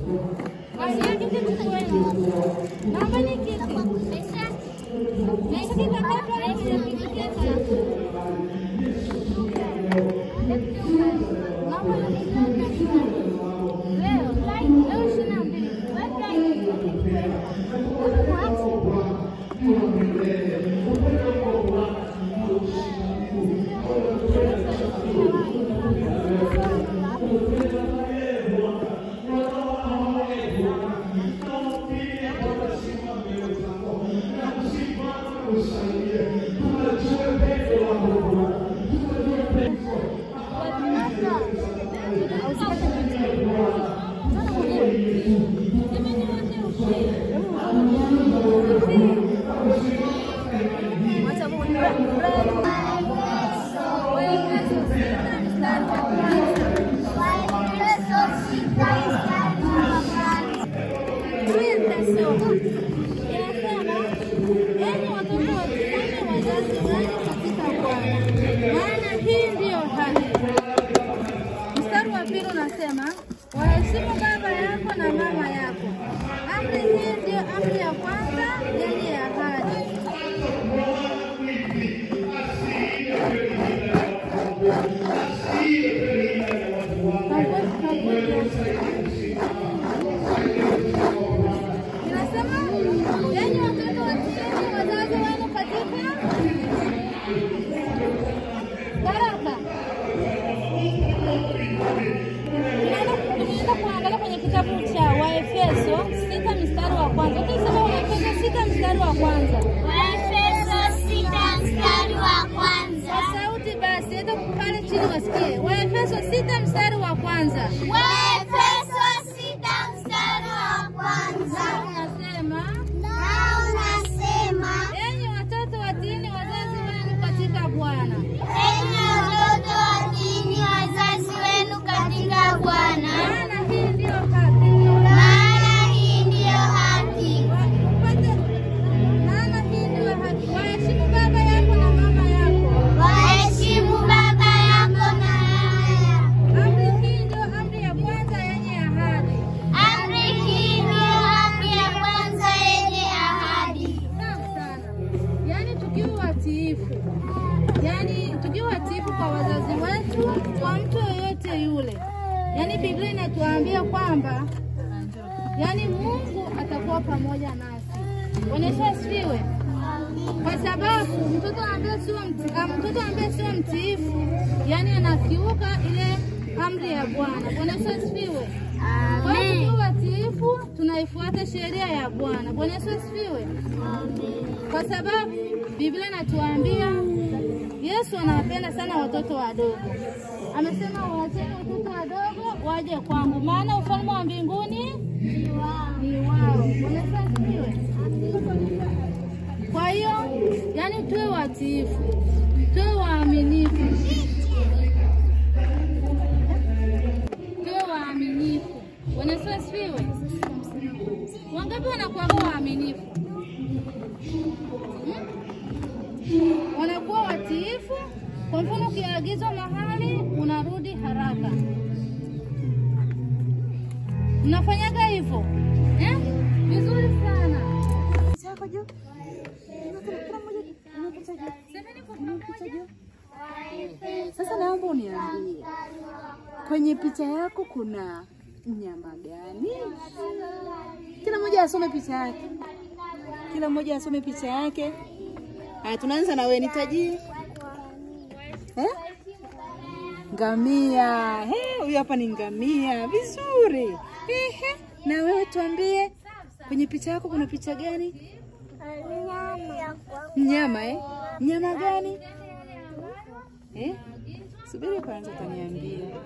Masih kita tuh nama ni kita. Messi kita kan waheshimu baba yako na mama yako. Amri hii ndio amri ya kwanza yenye ahadi. Inasema, yenye watoto watiini wazazi wenu katika baraka. Tunaenda kuangalia kwenye kitabu cha Waefeso 6 mstari wa kwanza. Tutasema Waefeso 6 mstari wa kwanza. Waefeso 6 mstari wa kwanza. Kwa sauti basi, hata pale chini wasikie. Waefeso 6 mstari wa kwanza. Waefeso 6 mstari wa kwanza. Unasema, enyi watoto watiini wazazi wenu katika Bwana. Enyi watoto watiini wazazi wenu katika Bwana. Maana hii ndio haki. Maana hii ndio haki. Maana hii ndio haki. Waheshimu baba yako na mama yako. Waheshimu baba yako na mama yako. Amri hii ndio amri ya kwanza yenye ahadi. Amri hii ndio amri ya kwanza yenye ahadi. Safi sana. Yaani tukiwa watiifu. Tukiwa watiifu kwa wazazi wetu, kwa mtu yoyote yule. Yaani Biblia inatuambia kwamba Mungu atakuwa pamoja nasi. Bwana asifiwe. Kwa sababu mtoto ambaye sio mtiifu, anakiuka ile amri ya Bwana. Bwana asifiwe. Kwa hiyo tukiwa watiifu, tunaifuata sheria ya Bwana. Bwana asifiwe. Kwa sababu Biblia inatuambia Yesu anawapenda sana watoto wadogo. Amesema waacheni watoto wadogo waje kwangu, maana ufalme wa mbinguni ni wao. Bwana asifiwe. Kwa hiyo, tuwe watiifu, tuwe waaminifu. Tuwe waaminifu. Bwana asifiwe. Wangapi wanakuwa waaminifu? Wanakuwa watiifu. Kwa mfano ukiagizwa mahali unarudi haraka. Mnafanyaga hivyo? Vizuri sana. Chako juu. Sasa naomba uniambie, kwenye picha yako kuna mnyama gani? Kila mmoja asome picha yake. Kila mmoja asome picha yake. Haya, tunaanza na wewe, nitajie. Ngamia. Huyu hapa ni ngamia. Vizuri. Na wewe tuambie, kwenye picha yako kuna picha gani? Mnyama. Mnyama gani? Subiri kwanza utaniambia.